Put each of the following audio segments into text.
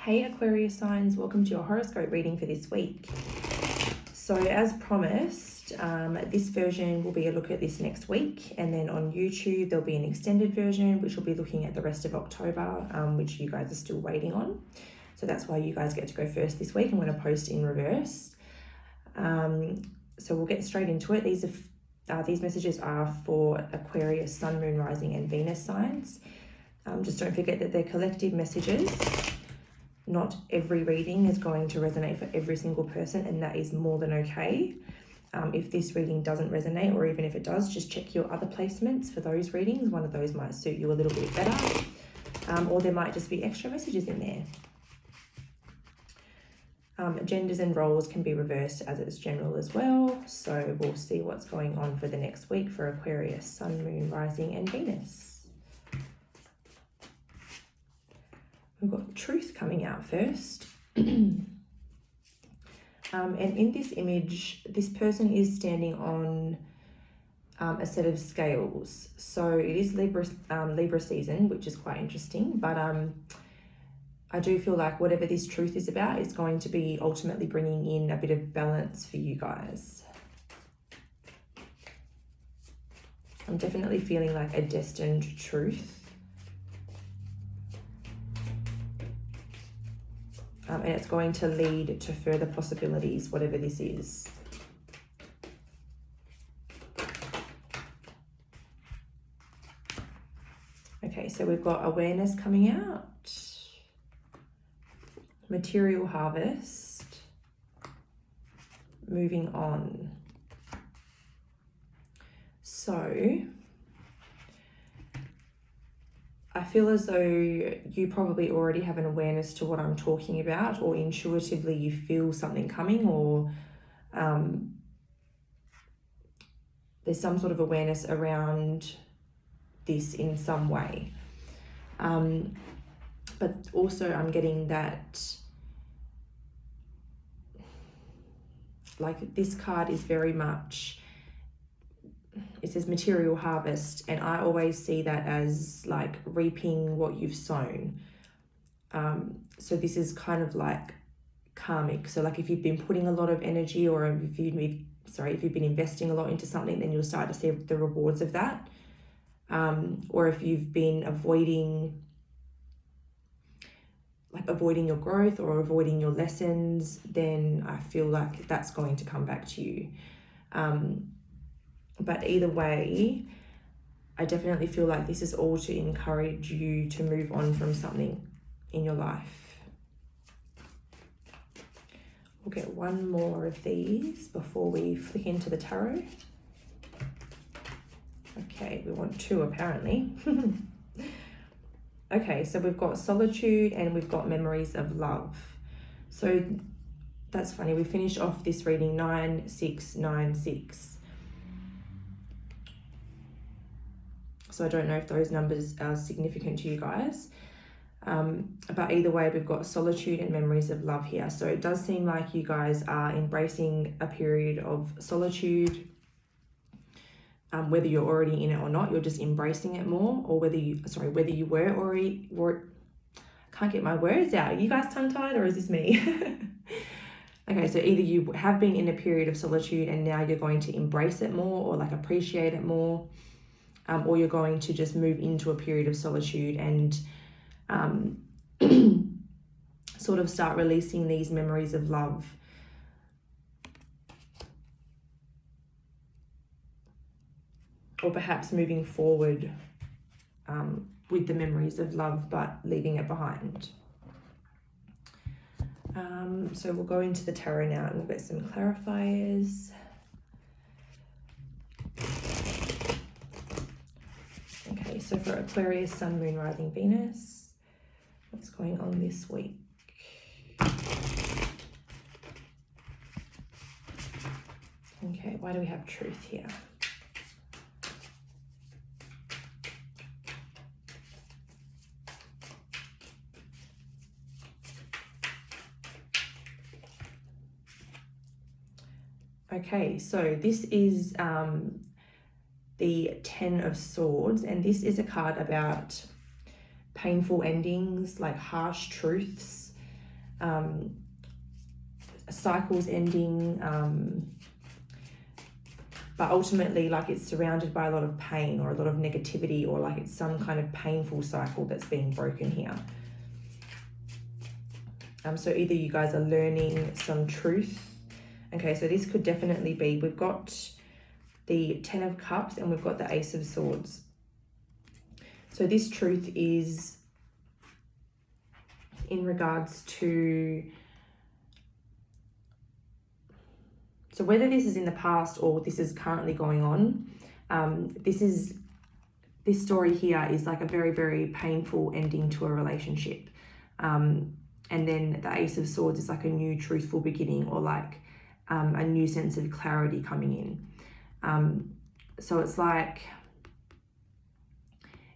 Hey Aquarius signs, welcome to your horoscope reading for this week. So as promised, this version will be a look at this next week, and then on YouTube there'll be an extended version which will be looking at the rest of October, which you guys are still waiting on. So that's why you guys get to go first this week. I'm going to post in reverse. So we'll get straight into it. These messages are for Aquarius, Sun, Moon, Rising and Venus signs. Just don't forget that they're collective messages. Not every reading is going to resonate for every single person, and that is more than okay. If this reading doesn't resonate, or even if it does, just check your other placements for those readings. One of those might suit you a little bit better, or there might just be extra messages in there. Genders and roles can be reversed as it's general as well. So we'll see what's going on for the next week for Aquarius, Sun, Moon, Rising and Venus. We've got truth coming out first. And in this image, this person is standing on a set of scales. So it is Libra season, which is quite interesting. But I do feel like whatever this truth is about is going to be ultimately bringing in a bit of balance for you guys. I'm definitely feeling like a destined truth. And it's going to lead to further possibilities, whatever this is. Okay, so we've got awareness coming out, material harvest, moving on. So I feel as though you probably already have an awareness to what I'm talking about, or intuitively you feel something coming, or there's some sort of awareness around this in some way. But also I'm getting that, like, this card is very much, it says material harvest, and I always see that as like reaping what you've sown. So this is kind of like karmic. So like if you've been putting a lot of energy, or if you've been investing a lot into something, then you'll start to see the rewards of that. Or if you've been avoiding your growth or avoiding your lessons, then I feel like that's going to come back to you. But either way, I definitely feel like this is all to encourage you to move on from something in your life. We'll get one more of these before we flick into the tarot. Okay, we want two apparently. Okay, so we've got solitude and we've got memories of love. So that's funny, we finished off this reading 9696. So I don't know if those numbers are significant to you guys. But either way, we've got solitude and memories of love here. So it does seem like you guys are embracing a period of solitude. Whether you're already in it or not, you're just embracing it more, or whether you were already, can't get my words out. Are you guys tongue-tied, or is this me? Okay, so either you have been in a period of solitude and now you're going to embrace it more, or like appreciate it more. Or you're going to just move into a period of solitude and sort of start releasing these memories of love. Or perhaps moving forward with the memories of love, but leaving it behind. So we'll go into the tarot now and we'll get some clarifiers. Okay, so for Aquarius, Sun, Moon, Rising, Venus, what's going on this week? Okay, why do we have truth here? Okay, so this is the 10 of Swords, and this is a card about painful endings, like harsh truths, cycles ending, but ultimately like it's surrounded by a lot of pain or a lot of negativity, or like it's some kind of painful cycle that's being broken here. So either you guys are learning some truth. Okay, so this could definitely be, we've got the 10 of Cups and we've got the Ace of Swords. So this truth is in regards to, so whether this is in the past or this is currently going on, this story here is like a very, very painful ending to a relationship. And then the Ace of Swords is like a new truthful beginning, or like a new sense of clarity coming in. So it's like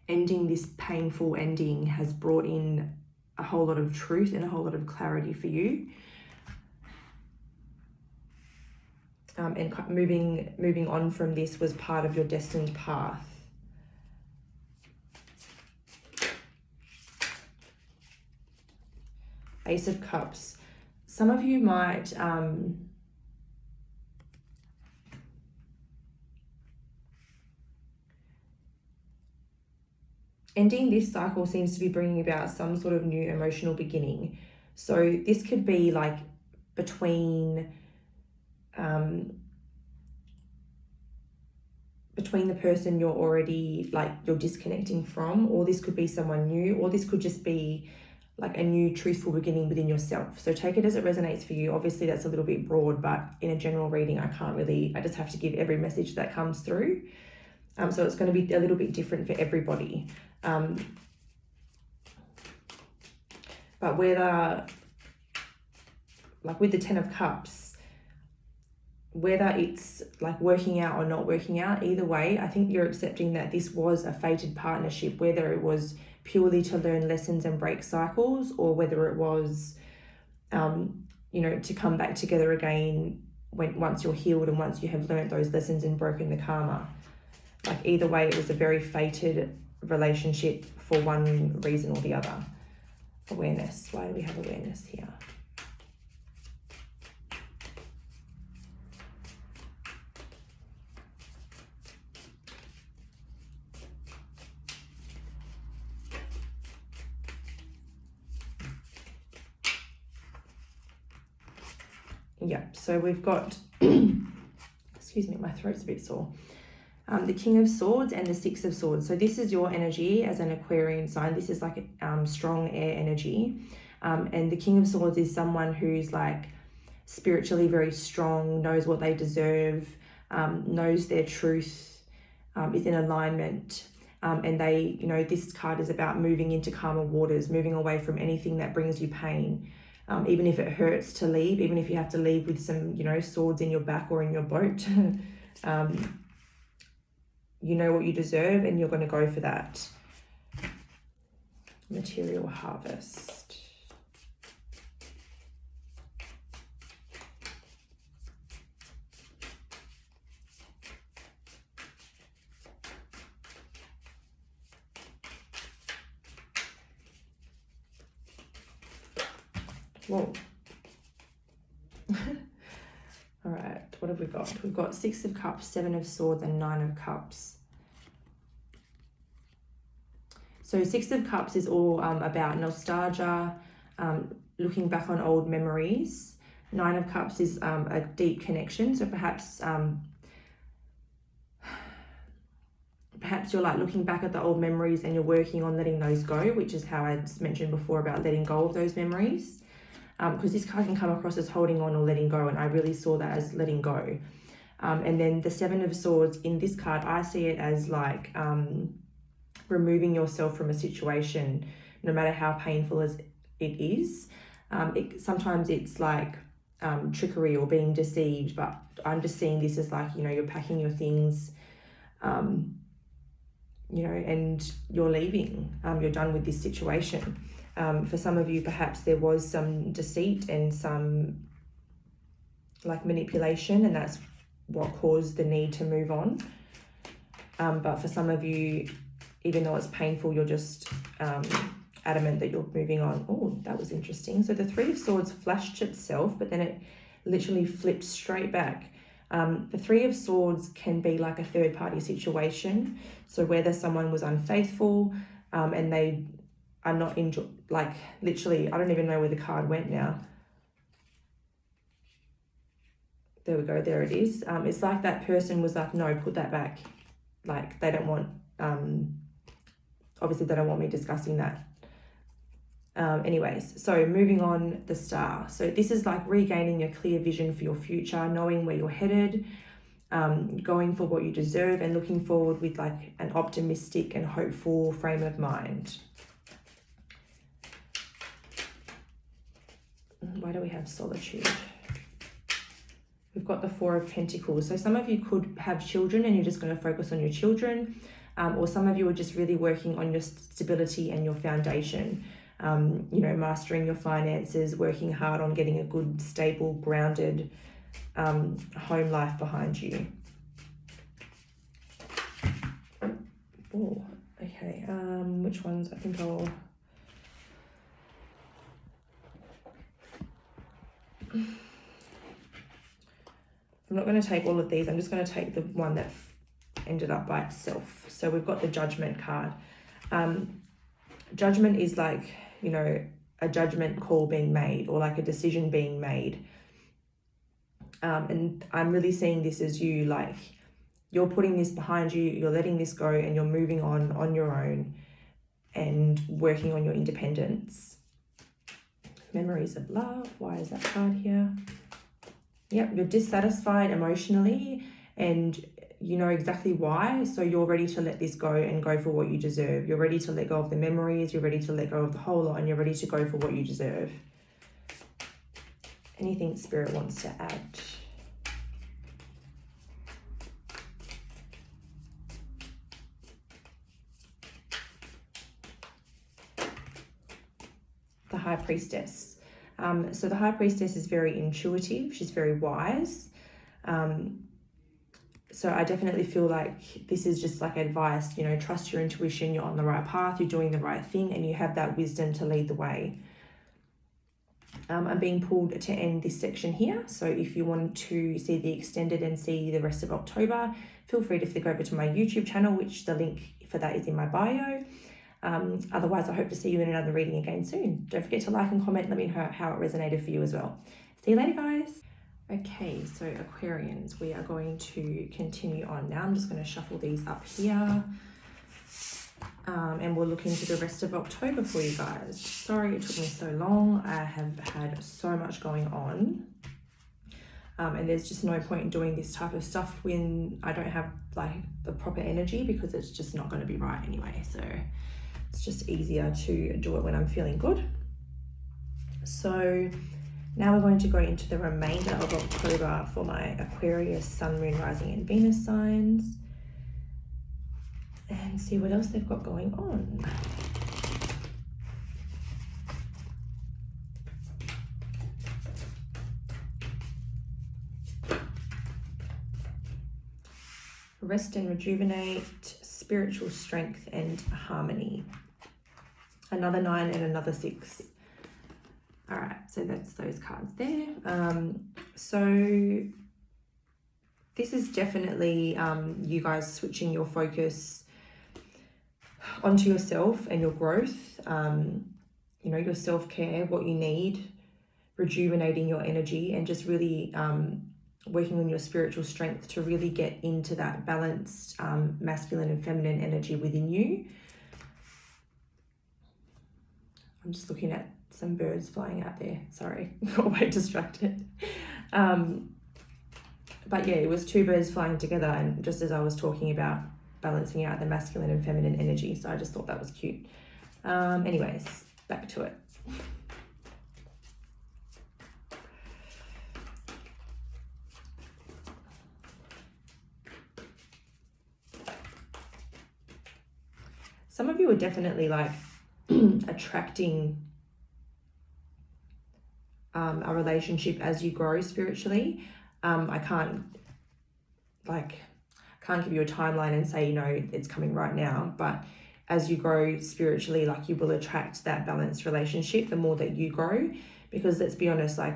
ending this painful ending has brought in a whole lot of truth and a whole lot of clarity for you. And moving on from this was part of your destined path. Ace of Cups. Some of you might ending this cycle seems to be bringing about some sort of new emotional beginning. So this could be like between the person you're already like you're disconnecting from, or this could be someone new, or this could just be like a new truthful beginning within yourself. So take it as it resonates for you. Obviously that's a little bit broad, but in a general reading I just have to give every message that comes through. So it's going to be a little bit different for everybody. But whether, like with the 10 of Cups, whether it's like working out or not working out, either way, I think you're accepting that this was a fated partnership, whether it was purely to learn lessons and break cycles, or whether it was, to come back together again once you're healed and once you have learned those lessons and broken the karma. Like either way, it was a very fated relationship for one reason or the other. Awareness. Why do we have awareness here? Yeah, so we've got, excuse me, my throat's a bit sore. The King of Swords and the Six of Swords. So this is your energy as an Aquarian sign. This is like strong air energy. And the King of Swords is someone who's like spiritually very strong, knows what they deserve, knows their truth, is in alignment. And they, this card is about moving into calmer waters, moving away from anything that brings you pain. Even if it hurts to leave, even if you have to leave with some, swords in your back or in your boat, you know what you deserve and you're going to go for that. Material harvest. Whoa. All right, what have we got? We've got Six of Cups, Seven of Swords, and Nine of Cups. So Six of Cups is all about nostalgia, looking back on old memories. Nine of Cups is a deep connection. So perhaps you're like looking back at the old memories and you're working on letting those go, which is how I just mentioned before about letting go of those memories. Because this card can come across as holding on or letting go, and I really saw that as letting go. And then the Seven of Swords in this card, I see it as like removing yourself from a situation, no matter how painful as it is. Sometimes it's like trickery or being deceived, but I'm just seeing this as like, you're packing your things, and you're leaving. You're done with this situation. For some of you, perhaps there was some deceit and some like manipulation, and that's what caused the need to move on. But for some of you, even though it's painful, you're just adamant that you're moving on. Oh, that was interesting. So the Three of Swords flashed itself, but then it literally flipped straight back. The Three of Swords can be like a third party situation. So whether someone was unfaithful and they are not like literally, I don't even know where the card went now. There we go, there it is. It's like that person was like, no, put that back. Like they don't want, obviously they don't want me discussing that. Anyways, so moving on, the Star. So this is like regaining a clear vision for your future, knowing where you're headed, going for what you deserve, and looking forward with like an optimistic and hopeful frame of mind. Why do we have Solitude? We've got the Four of Pentacles. So some of you could have children and you're just going to focus on your children, or some of you are just really working on your stability and your foundation. You know, mastering your finances, working hard on getting a good, stable, grounded home life behind you. Oh, okay. Which ones? I think I'll... I'm not going to take all of these. I'm just going to take the one that ended up by itself. So we've got the Judgment card. Judgment is like, you know, a judgment call being made, or like a decision being made. And I'm really seeing this as you, like, you're putting this behind you, you're letting this go, and you're moving on your own and working on your independence. Memories of Love. Why is that card here? Yep, you're dissatisfied emotionally and you know exactly why. So you're ready to let this go and go for what you deserve. You're ready to let go of the memories. You're ready to let go of the whole lot, and you're ready to go for what you deserve. Anything Spirit wants to add? The High Priestess. So the High Priestess is very intuitive. She's very wise. So I definitely feel like this is just like advice, you know, trust your intuition, you're on the right path, you're doing the right thing, and you have that wisdom to lead the way. I'm being pulled to end this section here. So if you want to see the extended and see the rest of October, feel free to flick over to my YouTube channel, which the link for that is in my bio. Otherwise, I hope to see you in another reading again soon. Don't forget to like and comment. Let me know how it resonated for you as well. See you later, guys. Okay, so Aquarians, we are going to continue on now. I'm just going to shuffle these up here. And we'll look into the rest of October for you guys. Sorry it took me so long. I have had so much going on. And there's just no point in doing this type of stuff when I don't have like the proper energy, because it's just not going to be right anyway. So it's just easier to do it when I'm feeling good. So now we're going to go into the remainder of October for my Aquarius, Sun, Moon, Rising and Venus signs, and see what else they've got going on. Rest and rejuvenate, spiritual strength and harmony. Another 9 and another 6. All right, so that's those cards there. So this is definitely you guys switching your focus onto yourself and your growth, you know, your self-care, what you need, rejuvenating your energy, and just really working on your spiritual strength to really get into that balanced masculine and feminine energy within you. I'm just looking at some birds flying out there. Sorry, got way distracted. But yeah, it was 2 birds flying together, and just as I was talking about balancing out the masculine and feminine energy, so I just thought that was cute. Anyways, back to it. Some of you are definitely like attracting a relationship as you grow spiritually. I can't give you a timeline and say, you know, it's coming right now, but as you grow spiritually, like you will attract that balanced relationship the more that you grow, because let's be honest, like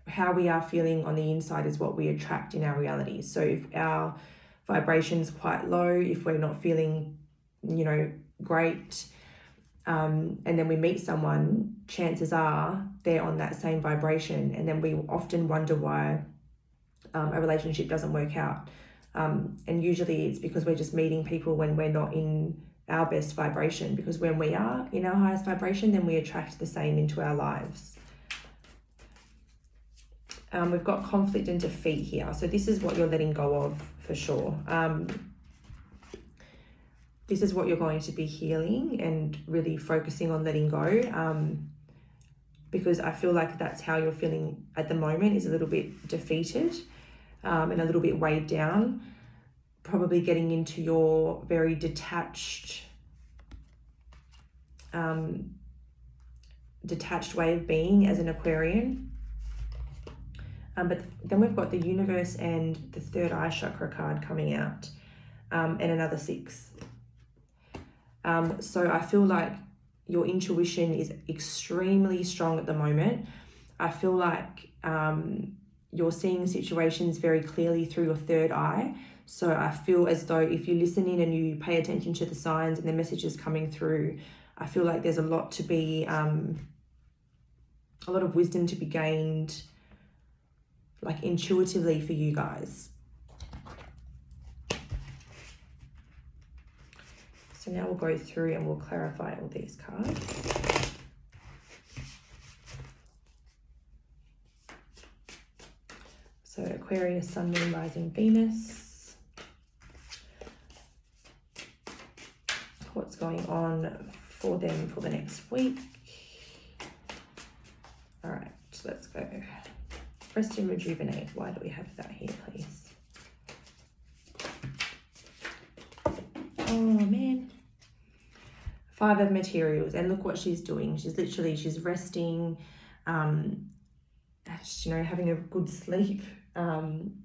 how we are feeling on the inside is what we attract in our reality. So if our vibration's quite low, if we're not feeling, you know, great, and then we meet someone, chances are they're on that same vibration, and then we often wonder why a relationship doesn't work out. And usually it's because we're just meeting people when we're not in our best vibration, because when we are in our highest vibration, then we attract the same into our lives. We've got conflict and defeat here. So this is what you're letting go of for sure. This is what you're going to be healing and really focusing on letting go. Because I feel like that's how you're feeling at the moment, is a little bit defeated and a little bit weighed down. Probably getting into your very detached way of being as an Aquarian. But then we've got the universe and the third eye chakra card coming out, and another 6. So I feel like your intuition is extremely strong at the moment. I feel like you're seeing situations very clearly through your third eye. So I feel as though if you listen in and you pay attention to the signs and the messages coming through, I feel like there's a lot to be, a lot of wisdom to be gained, like intuitively for you guys. So now we'll go through and we'll clarify all these cards. So Aquarius, Sun, Moon, Rising, Venus. What's going on for them for the next week? All right, let's go. Rest and rejuvenate. Why do we have that here, please? Oh man. 5 of materials, and look what she's doing. She's resting, you know, having a good sleep. I'm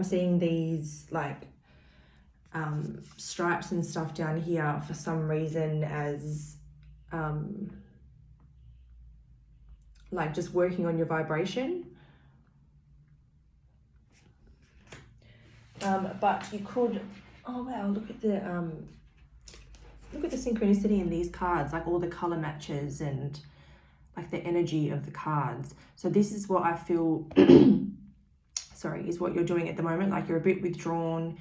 seeing these like stripes and stuff down here for some reason as like just working on your vibration. But you could, oh wow, look at the synchronicity in these cards, like all the color matches and like the energy of the cards. So this is what I feel, sorry, is what you're doing at the moment. Like you're a bit withdrawn.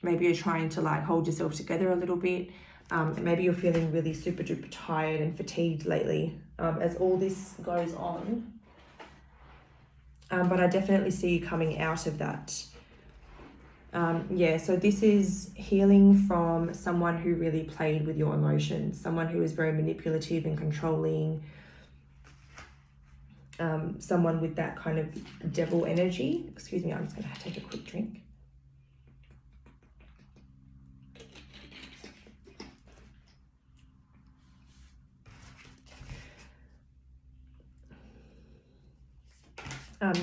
Maybe you're trying to like hold yourself together a little bit. Maybe you're feeling really super duper tired and fatigued lately as all this goes on. But I definitely see you coming out of that. Yeah, so this is healing from someone who really played with your emotions, someone who is very manipulative and controlling, someone with that kind of devil energy. Excuse me, I'm just going to take a quick drink.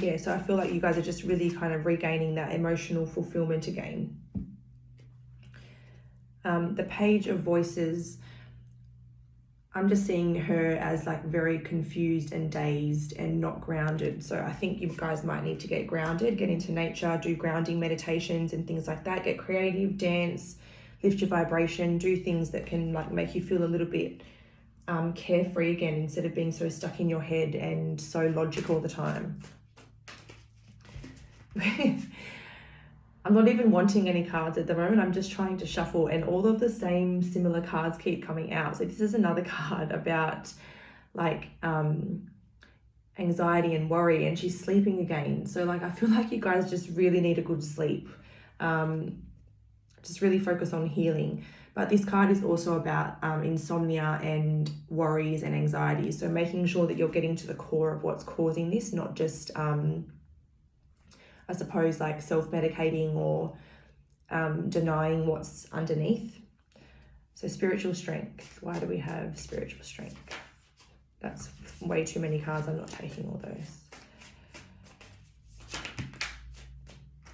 Yeah, so I feel like you guys are just really kind of regaining that emotional fulfillment again. The Page of Voices, I'm just seeing her as like very confused and dazed and not grounded. So I think you guys might need to get grounded, get into nature, do grounding meditations and things like that. Get creative, dance, lift your vibration, do things that can like make you feel a little bit carefree again, instead of being so stuck in your head and so logical all the time. I'm not even wanting any cards at the moment. I'm just trying to shuffle, and all of the same similar cards keep coming out. So this is another card about like anxiety and worry, and she's sleeping again. So like I feel like you guys just really need a good sleep. Just really focus on healing. But this card is also about insomnia and worries and anxieties. So making sure that you're getting to the core of what's causing this, not just I suppose like self-medicating or denying what's underneath. So spiritual strength. Why do we have spiritual strength? That's way too many cards. I'm not taking all those.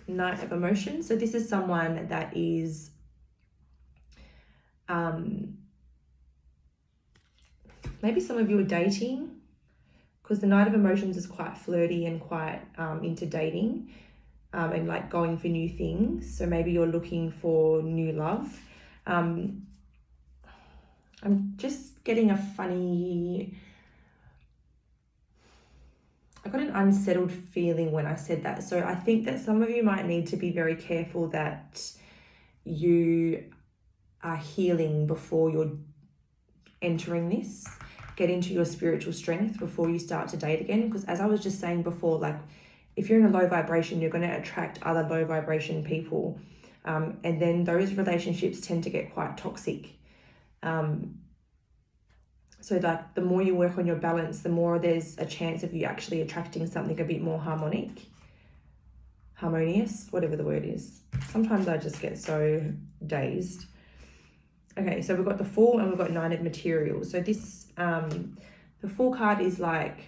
Knight of Emotions. So this is someone that is Maybe some of you are dating, because the Knight of Emotions is quite flirty and quite into dating and like going for new things. So maybe you're looking for new love. I'm just getting a funny... I got an unsettled feeling when I said that. So I think that some of you might need to be very careful that you are healing before you're entering this. Get into your spiritual strength before you start to date again. Because as I was just saying before, like if you're in a low vibration, you're going to attract other low vibration people. And then those relationships tend to get quite toxic. So like the more you work on your balance, the more there's a chance of you actually attracting something a bit more harmonious, whatever the word is. Sometimes I just get so dazed. Okay, so we've got the Fool and we've got Nine of Materials. So this, the Fool card is like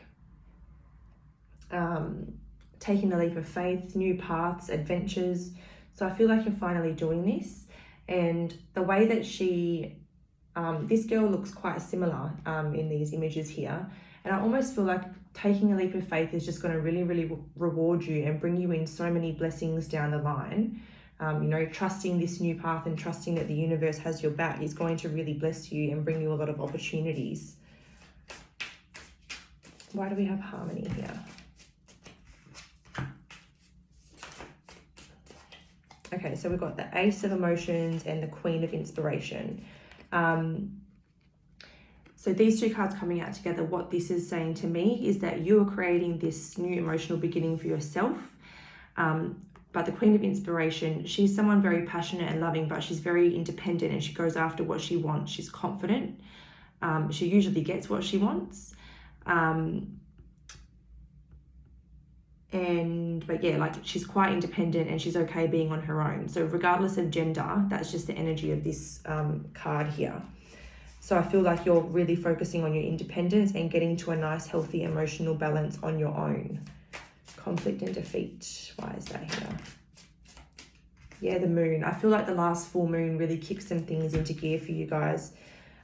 taking a leap of faith, new paths, adventures. So I feel like you're finally doing this. And the way that this girl looks quite similar in these images here. And I almost feel like taking a leap of faith is just going to really, really reward you and bring you in so many blessings down the line. Trusting this new path and trusting that the universe has your back is going to really bless you and bring you a lot of opportunities. Why do we have harmony here? Okay, so we've got the Ace of Emotions and the Queen of Inspiration. So these two cards coming out together, what this is saying to me is that you are creating this new emotional beginning for yourself. But the Queen of Inspiration, she's someone very passionate and loving, but she's very independent and she goes after what she wants. She's confident. She usually gets what she wants. But yeah, like she's quite independent and she's okay being on her own. So regardless of gender, that's just the energy of this card here. So I feel like you're really focusing on your independence and getting to a nice, healthy, emotional balance on your own. Conflict and defeat. Why is that here? Yeah, the Moon. I feel like the last full moon really kicked some things into gear for you guys.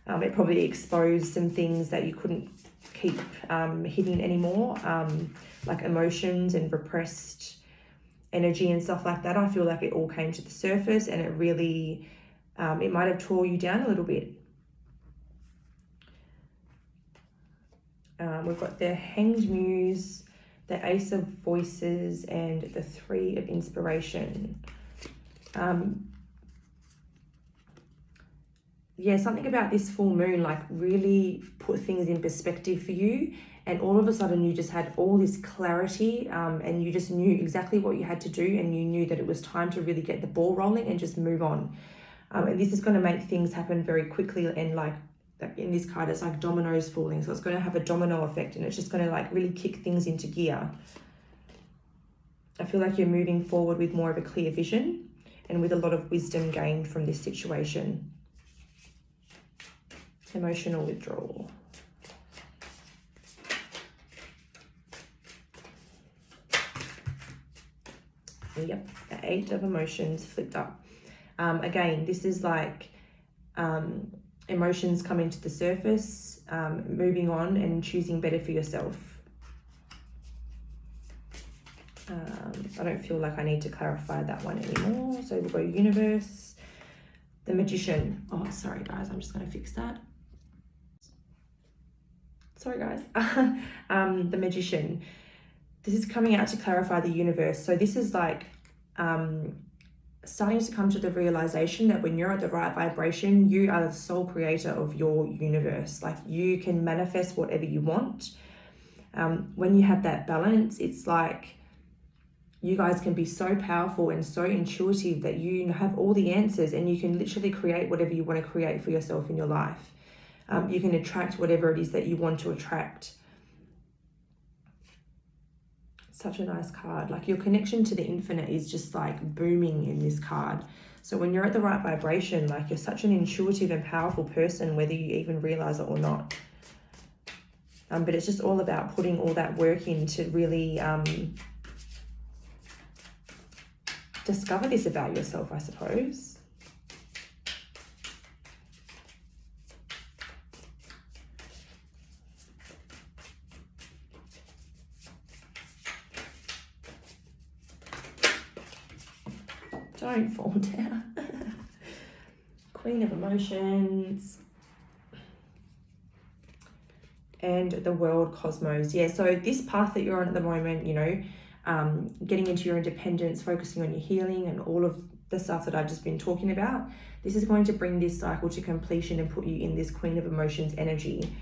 It probably exposed some things that you couldn't keep hidden anymore, like emotions and repressed energy and stuff like that. I feel like it all came to the surface and it really, it might have tore you down a little bit. We've got the Hanged Muse, the Ace of Voices, and the Three of Inspiration. Yeah, something about this full moon like really put things in perspective for you, and all of a sudden you just had all this clarity, and you just knew exactly what you had to do, and you knew that it was time to really get the ball rolling and just move on. And this is going to make things happen very quickly, and like in this card it's like dominoes falling, so it's going to have a domino effect and it's just going to like really kick things into gear. I feel like you're moving forward with more of a clear vision and with a lot of wisdom gained from this situation. Emotional withdrawal. Yep, the Eight of Emotions flipped up. Again, this is like emotions coming to the surface, moving on and choosing better for yourself. I don't feel like I need to clarify that one anymore. So we'll go Universe, the Magician. Oh, sorry guys, I'm just going to fix that. Sorry guys. The Magician. This is coming out to clarify the universe. So this is like starting to come to the realization that when you're at the right vibration, you are the sole creator of your universe. Like you can manifest whatever you want. When you have that balance, it's like you guys can be so powerful and so intuitive that you have all the answers and you can literally create whatever you want to create for yourself in your life. You can attract whatever it is that you want to attract. Such a nice card. Like your connection to the infinite is just like booming in this card. So when you're at the right vibration, like you're such an intuitive and powerful person, whether you even realize it or not. But it's just all about putting all that work in to really discover this about yourself, I suppose. Don't fall down. Queen of Emotions. And the World, Cosmos. Yeah, so this path that you're on at the moment, you know, getting into your independence, focusing on your healing and all of the stuff that I've just been talking about, this is going to bring this cycle to completion and put you in this Queen of Emotions energy.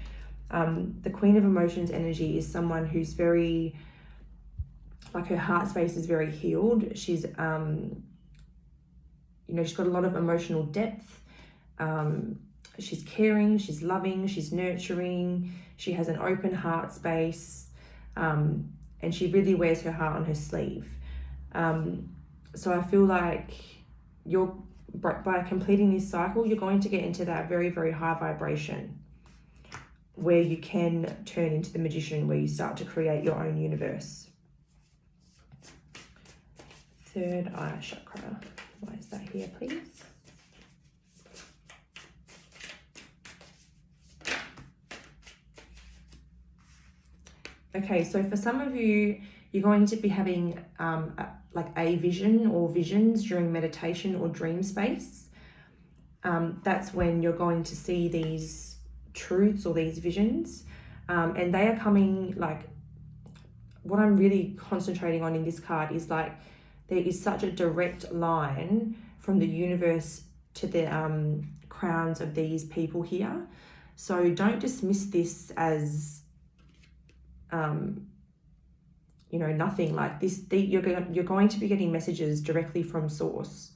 The Queen of Emotions energy is someone who's very, like, her heart space is very healed. She's, you know, she's got a lot of emotional depth. She's caring, she's loving, she's nurturing, she has an open heart space, and she really wears her heart on her sleeve. So I feel like by completing this cycle, you're going to get into that very, very high vibration where you can turn into the magician, where you start to create your own universe. Third eye chakra. Why is that here, please? Okay, so for some of you, you're going to be having like a vision or visions during meditation or dream space. That's when you're going to see these truths or these visions. And they are coming, like, what I'm really concentrating on in this card is like, there is such a direct line from the universe to the crowns of these people here. So don't dismiss this as you know, nothing like this. You're going to be getting messages directly from source.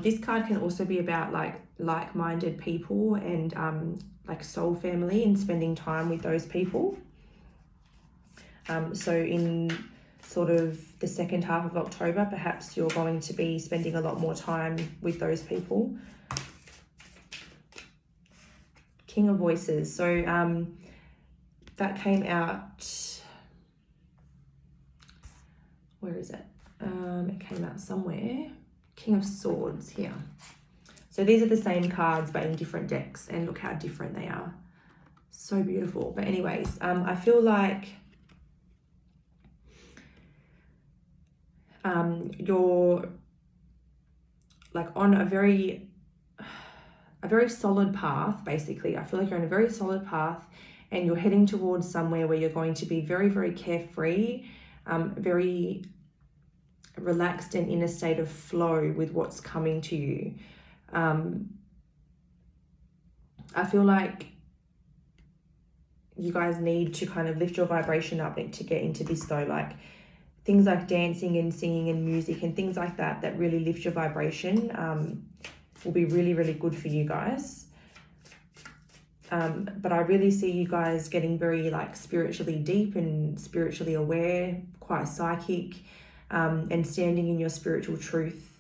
This card can also be about like-minded people and like soul family and spending time with those people. So in sort of the second half of October, perhaps you're going to be spending a lot more time with those people. King of Voices. So that came out, where is it? It came out somewhere. King of Swords here. So these are the same cards but in different decks, and look how different they are. So beautiful. But anyways, I feel like you're like on a very solid path. Basically, I feel like you're on a very solid path and you're heading towards somewhere where you're going to be very, very carefree, very relaxed and in a state of flow with what's coming to you. I feel like you guys need to kind of lift your vibration up to get into this though, like things like dancing and singing and music and things like that that really lift your vibration will be really, really good for you guys. But I really see you guys getting very like spiritually deep and spiritually aware, quite psychic, and standing in your spiritual truth,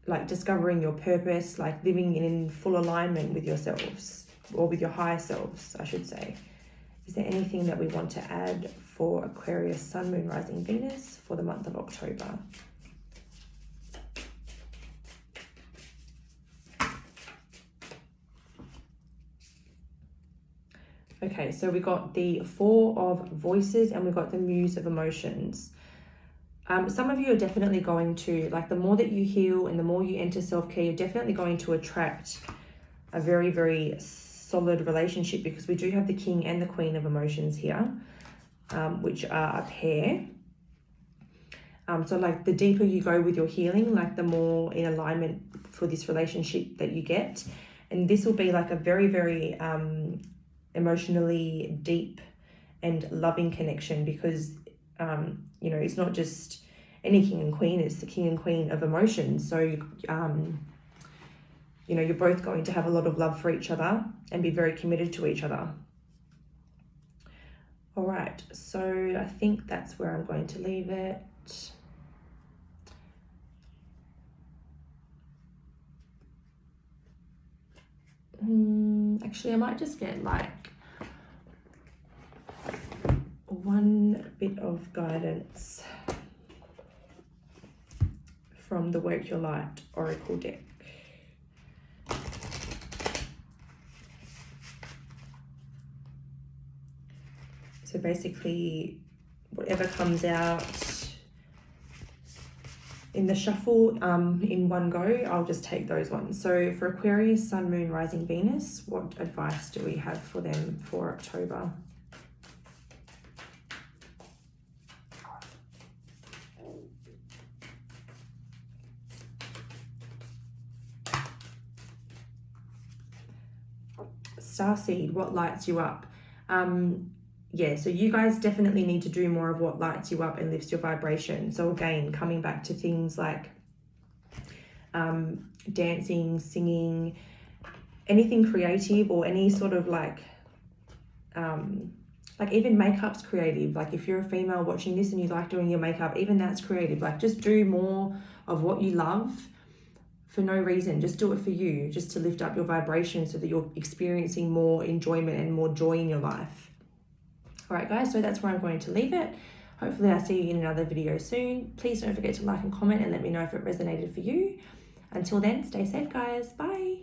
like discovering your purpose, like living in full alignment with yourselves, or with your higher selves, I should say. Is there anything that we want to add for Aquarius, Sun, Moon, Rising, Venus for the month of October? Okay, so we got the Four of Voices and we got the Muse of Emotions. Some of you are definitely going to, like, the more that you heal and the more you enter self-care, you're definitely going to attract a very, very solid relationship, because we do have the King and the Queen of Emotions here, which are a pair. So like the deeper you go with your healing, like the more in alignment for this relationship that you get. And this will be like a very, very emotionally deep and loving connection, because you know, it's not just any king and queen, it's the king and queen of emotions. So you know, you're both going to have a lot of love for each other and be very committed to each other. All right, so I think that's where I'm going to leave it. Actually, I might just get like one bit of guidance from the Work Your Light Oracle deck. basically whatever comes out in the shuffle in one go, I'll just take those ones. So for Aquarius, Sun, Moon, Rising, Venus, what advice do we have for them for October? Starseed, what lights you up? Yeah, so you guys definitely need to do more of what lights you up and lifts your vibration. So again, coming back to things like dancing, singing, anything creative, or any sort of like even makeup's creative. Like if you're a female watching this and you like doing your makeup, even that's creative. Like just do more of what you love for no reason. Just do it for you, just to lift up your vibration so that you're experiencing more enjoyment and more joy in your life. All right, guys, so that's where I'm going to leave it. Hopefully I'll see you in another video soon. Please don't forget to like and comment and let me know if it resonated for you. Until then, stay safe, guys. Bye.